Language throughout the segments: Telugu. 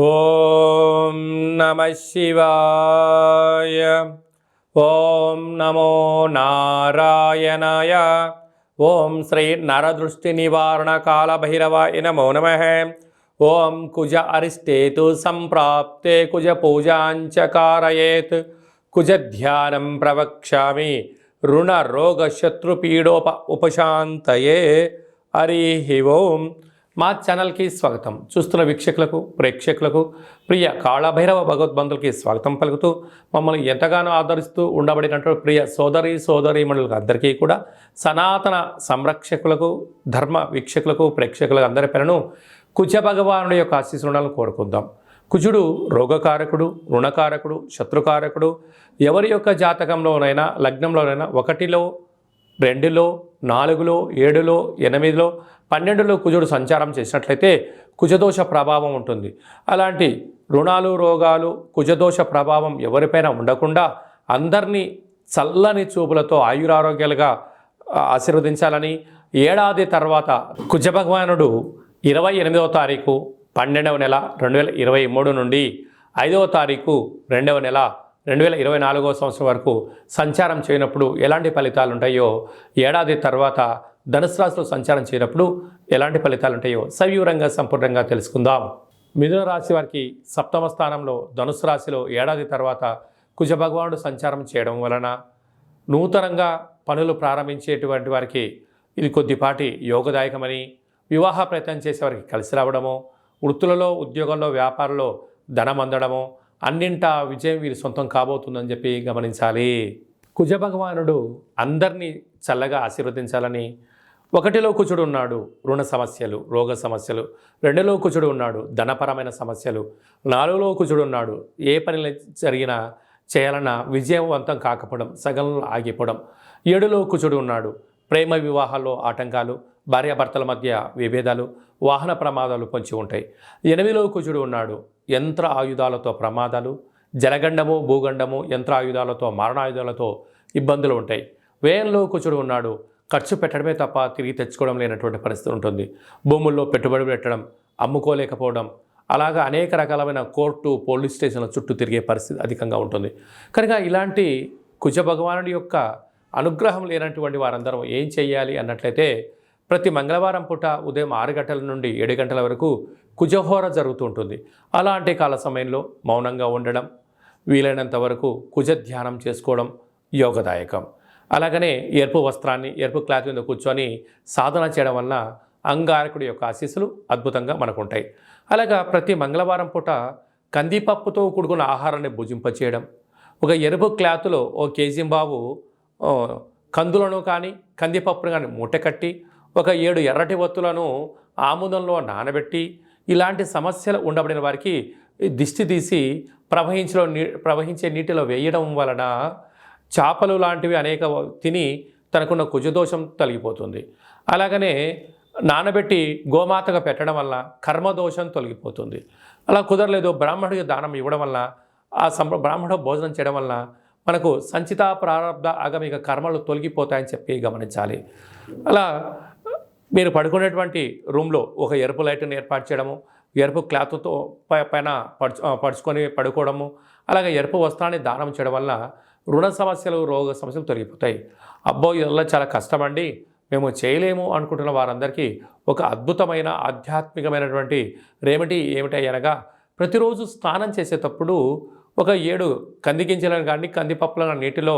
ఓం నమః శివాయ. ఓం నమో నారాయణాయ. ఓం శ్రీ నరదృష్టి నివారణ కాళభైరవాయ నమో నమః. ఓం కుజ అరిష్టేతు సంప్రాప్తే కుజ పూజాంచ కారయేత్. కుజ ధ్యానం ప్రవక్ష్యామి రుణ రోగ శత్రుపీడోప ఉపశాంతయే. హరి ఓం. మా ఛానల్కి స్వాగతం. చూస్తున్న వీక్షకులకు ప్రేక్షకులకు ప్రియ కాళభైరవ భగవద్బంధులకి స్వాగతం పలుకుతూ మమ్మల్ని ఎంతగానో ఆదరిస్తూ ఉండబడినటువంటి ప్రియ సోదరీమణులకు అందరికీ కూడా సనాతన సంరక్షకులకు ధర్మ వీక్షకులకు ప్రేక్షకులకు అందరి పేరును కుజ భగవానుడి యొక్క ఆశీస్సులను కోరుకుందాం. కుజుడు రోగకారకుడు, రుణకారకుడు, శత్రుకారకుడు. ఎవరి యొక్క జాతకంలోనైనా లగ్నంలోనైనా 1లో 2లో 4లో 7లో 8లో 12లో కుజుడు సంచారం చేసినట్లయితే కుజదోష ప్రభావం ఉంటుంది. అలాంటి రుణాలు రోగాలు కుజదోష ప్రభావం ఎవరిపైన ఉండకుండా అందరినీ చల్లని చూపులతో ఆయురారోగ్యాలుగా ఆశీర్వదించాలని ఏడాది తర్వాత కుజ భగవానుడు 28వ తారీఖు 12వ నెల 2023 నుండి 5వ తారీఖు 2వ నెల 2024వ సంవత్సరం వరకు సంచారం చేయనప్పుడు ఎలాంటి ఫలితాలు ఉంటాయో, ఏడాది తర్వాత ధనుసు రాశిలో సంచారం చేయనప్పుడు ఎలాంటి ఫలితాలు ఉంటాయో సవివరంగా సంపూర్ణంగా తెలుసుకుందాం. మిథున రాశి వారికి 7వ స్థానంలో ధనుసు రాశిలో ఏడాది తర్వాత కుజ భగవానుడు సంచారం చేయడం వలన నూతనంగా పనులు ప్రారంభించేటువంటి వారికి ఇది కొద్దిపాటి యోగదాయకమని, వివాహ ప్రయత్నం చేసేవారికి కలిసి రావడము, వృత్తులలో ఉద్యోగంలో వ్యాపారంలో ధనం అందడము, అన్నింటా విజయం వీరి సొంతం కాబోతుందని చెప్పి గమనించాలి. కుజ భగవానుడు అందరినీ చల్లగా ఆశీర్వదించాలని 1లో కుజుడు ఉన్నాడు రుణ సమస్యలు రోగ సమస్యలు, 2లో కుజుడు ఉన్నాడు ధనపరమైన సమస్యలు, 4లో కుజుడు ఉన్నాడు ఏ పని జరిగినా చేయాలన్నా విజయవంతం కాకపోవడం, సగంలో ఆగిపోవడం, 7లో కుజుడు ఉన్నాడు ప్రేమ వివాహాల్లో ఆటంకాలు, భార్యాభర్తల మధ్య విభేదాలు, వాహన ప్రమాదాలు పొంచి ఉంటాయి. 8లో కుజుడు ఉన్నాడు యంత్ర ఆయుధాలతో ప్రమాదాలు, జలగండము భూగండము యంత్ర ఆయుధాలతో మారణాయుధాలతో ఇబ్బందులు ఉంటాయి. వ్యయంలో కుజుడు ఉన్నాడు ఖర్చు పెట్టడమే తప్ప తిరిగి తెచ్చుకోవడం లేనటువంటి పరిస్థితి ఉంటుంది. భూముల్లో పెట్టుబడి పెట్టడం, అమ్ముకోలేకపోవడం, అలాగా అనేక రకాలమైన కోర్టు పోలీస్ స్టేషన్ల చుట్టూ తిరిగే పరిస్థితి అధికంగా ఉంటుంది. కనుక ఇలాంటి కుజ భగవానుడి యొక్క అనుగ్రహం లేనటువంటి వారందరం ఏం చేయాలి అన్నట్లయితే, ప్రతి మంగళవారం పూట ఉదయం 6 గంటల నుండి 7 గంటల వరకు కుజహోర జరుగుతూ ఉంటుంది. అలాంటి కాల సమయంలో మౌనంగా ఉండడం, వీలైనంత వరకు కుజ ధ్యానం చేసుకోవడం యోగదాయకం. అలాగనే ఎరుపు వస్త్రాన్ని ఎరుపు క్లాత్ మీద కూర్చొని సాధన చేయడం వలన అంగారకుడి యొక్క ఆశీస్సులు అద్భుతంగా మనకు ఉంటాయి. అలాగా ప్రతి మంగళవారం పూట కందిపప్పుతో కూడుకున్న ఆహారాన్ని భుజింపచేయడం, ఒక ఎరుపు క్లాతులో 1 కేజీ బాబు కందులను కానీ కందిపప్పును కానీ మూటకట్టి ఒక 7 ఎర్రటి ఒత్తులను ఆముదంలో నానబెట్టి, ఇలాంటి సమస్యలు ఉండబడిన వారికి దిష్టి తీసి ప్రవహించే నీటిలో వేయడం వలన చేపలు లాంటివి అనేక తిని తనకున్న కుజదోషం తొలగిపోతుంది. అలాగనే నానబెట్టి గోమాతగా పెట్టడం వల్ల కర్మదోషం తొలగిపోతుంది. అలా కుదరలేదు బ్రాహ్మణుడికి దానం ఇవ్వడం వల్ల, ఆ బ్రాహ్మణ భోజనం చేయడం వల్ల మనకు సంచిత ప్రారంభ ఆగమిక కర్మలు తొలగిపోతాయని చెప్పి గమనించాలి. అలా మీరు పడుకునేటువంటి రూమ్లో ఒక ఎరుపు లైట్ని ఏర్పాటు చేయడము, ఎరుపు క్లాత్తో పైన పడుచుకొని పడుకోవడము, అలాగే ఎరుపు వస్త్రాన్ని దానం చేయడం వల్ల రుణ సమస్యలు రోగ సమస్యలు తొలగిపోతాయి. అబ్బో ఇదల్లా చాలా కష్టమండి, మేము చేయలేము అనుకుంటున్న వారందరికీ ఒక అద్భుతమైన ఆధ్యాత్మికమైనటువంటి రెమెడీ ఏమిటి అనగా, ప్రతిరోజు స్నానం చేసేటప్పుడు ఒక 7 కంది గింజలను కానీ కందిపప్పులను నీటిలో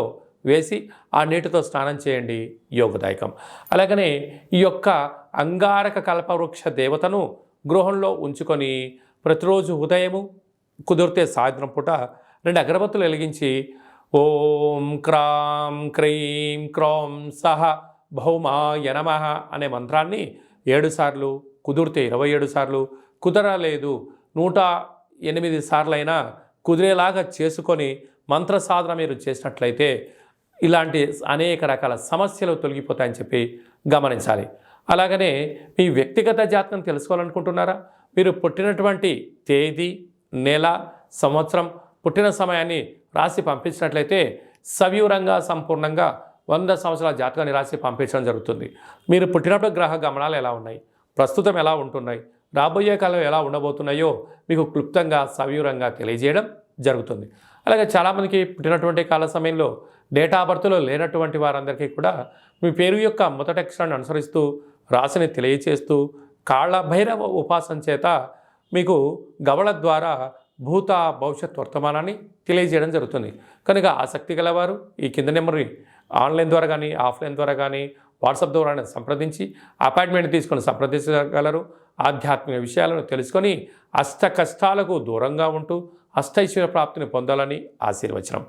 వేసి ఆ నీటితో స్నానం చేయండి, యోగదాయకం. అలాగనే ఈ యొక్క అంగారక కల్పవృక్ష దేవతను గృహంలో ఉంచుకొని ప్రతిరోజు ఉదయము కుదిరితే సాయంత్రం పూట 2 అగరబత్తులు వెలిగించి ఓం క్రాం క్రీం క్రోం సహ భౌమాయ నమః అనే మంత్రాన్ని 7 సార్లు, కుదిరితే 27 సార్లు, కుదరలేదు 108 సార్లైనా కుదిరేలాగా చేసుకొని మంత్ర సాధన మీరు చేసినట్లయితే ఇలాంటి అనేక రకాల సమస్యలు తొలగిపోతాయని చెప్పి గమనించాలి. అలాగనే మీ వ్యక్తిగత జాతకం తెలుసుకోవాలనుకుంటున్నారా? మీరు పుట్టినటువంటి తేదీ, నెల, సంవత్సరం, పుట్టిన సమయాన్ని రాసి పంపించినట్లయితే సవివరంగా సంపూర్ణంగా 100 సంవత్సరాల జాతకాన్ని రాసి పంపించడం జరుగుతుంది. మీరు పుట్టినప్పుడు గ్రహ గమనాలు ఎలా ఉన్నాయి, ప్రస్తుతం ఎలా ఉంటున్నాయి, రాబోయే కాలం ఎలా ఉండబోతున్నాయో మీకు క్లుప్తంగా సవివరంగా తెలియజేయడం జరుగుతుంది. అలాగే చాలామందికి పుట్టినటువంటి కాల సమయంలో డేట్ ఆఫ్ బర్త్లో లేనటువంటి వారందరికీ కూడా మీ పేరు యొక్క మొదటి అక్షరాన్ని అనుసరిస్తూ రాశిని తెలియచేస్తూ కాళ్ళ భైరవ ఉపాసన చేత మీకు గవళ ద్వారా భూత భవిష్యత్ వర్తమానాన్ని తెలియజేయడం జరుగుతుంది. కనుక ఆసక్తి గలవారు ఈ కింద నెంబర్ని ఆన్లైన్ ద్వారా కానీ ఆఫ్లైన్ ద్వారా కానీ వాట్సాప్ ద్వారా సంప్రదించి అపాయింట్మెంట్ తీసుకొని సంప్రదించగలరు. ఆధ్యాత్మిక విషయాలను తెలుసుకొని అష్ట కష్టాలకు దూరంగా ఉంటూ అష్టైశ్వర్య ప్రాప్తిని పొందాలని ఆశీర్వచనం.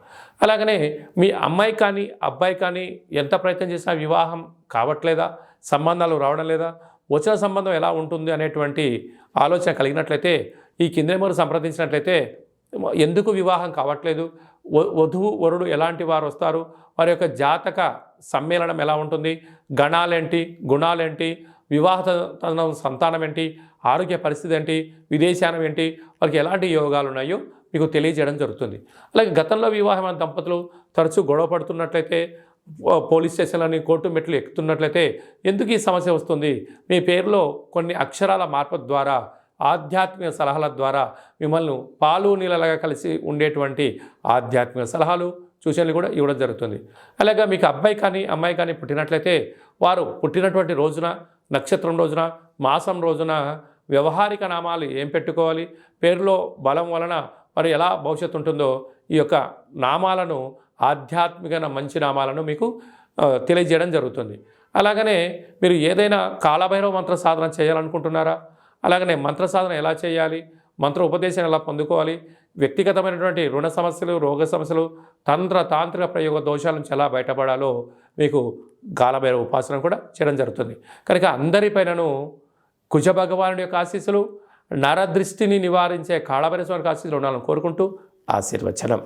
అలాగనే మీ అమ్మాయి కానీ అబ్బాయి కానీ ఎంత ప్రయత్నం చేసినా వివాహం కావట్లేదా, సంబంధాలు రావడం లేదా, వచ్చిన సంబంధం ఎలా ఉంటుంది అనేటువంటి ఆలోచన కలిగినట్లయితే ఈ కింద నెంబర్ సంప్రదించినట్లయితే ఎందుకు వివాహం కావట్లేదు, వధువు వరుడు ఎలాంటి వారు వస్తారు, వారి యొక్క జాతక సమ్మేళనం ఎలా ఉంటుంది, గణాలేంటి, గుణాలేంటి, వివాహ సంతానం ఏంటి, ఆరోగ్య పరిస్థితి ఏంటి, విదేశానం ఏంటి, వారికి ఎలాంటి యోగాలు ఉన్నాయో మీకు తెలియజేయడం జరుగుతుంది. అలాగే గతంలో వివాహమైన దంపతులు తరచూ గొడవ పడుతున్నట్లయితే, పోలీస్ స్టేషన్లని కోర్టు మెట్లు ఎక్కుతున్నట్లయితే ఎందుకు ఈ సమస్య వస్తుంది, మీ పేరులో కొన్ని అక్షరాల మార్పు ద్వారా ఆధ్యాత్మిక సలహాల ద్వారా మిమ్మల్ని పాలు నీళ్ళలాగా కలిసి ఉండేటువంటి ఆధ్యాత్మిక సలహాలు సూచనలు కూడా ఇవ్వడం జరుగుతుంది. అలాగే మీకు అబ్బాయి కానీ అమ్మాయి కానీ పుట్టినట్లయితే వారు పుట్టినటువంటి రోజున, నక్షత్రం రోజున, మాసం రోజున వ్యవహారిక నామాలు ఏం పెట్టుకోవాలి, పేరులో బలం వలన మరి ఎలా భవిష్యత్తు ఉంటుందో ఈ యొక్క నామాలను ఆధ్యాత్మిక మంచి నామాలను మీకు తెలియజేయడం జరుగుతుంది. అలాగనే మీరు ఏదైనా కాలభైరవ మంత్ర సాధన చేయాలనుకుంటున్నారా, అలాగనే మంత్ర సాధన ఎలా చేయాలి, మంత్ర ఉపదేశం ఎలా పొందుకోవాలి, వ్యక్తిగతమైనటువంటి రుణ సమస్యలు, రోగ సమస్యలు, తాంత్రిక ప్రయోగ దోషాల నుంచి ఎలా బయటపడాలో మీకు కాలభైరవ ఉపాసన కూడా చేయడం జరుగుతుంది. కనుక అందరిపైనను కుజ భగవానుడి యొక్క ఆశీస్సులు, నరదృష్టిని నివారించే కాళభైరవ స్వామి ఆశీస్సులు ఉండాలని కోరుకుంటూ ఆశీర్వచనం.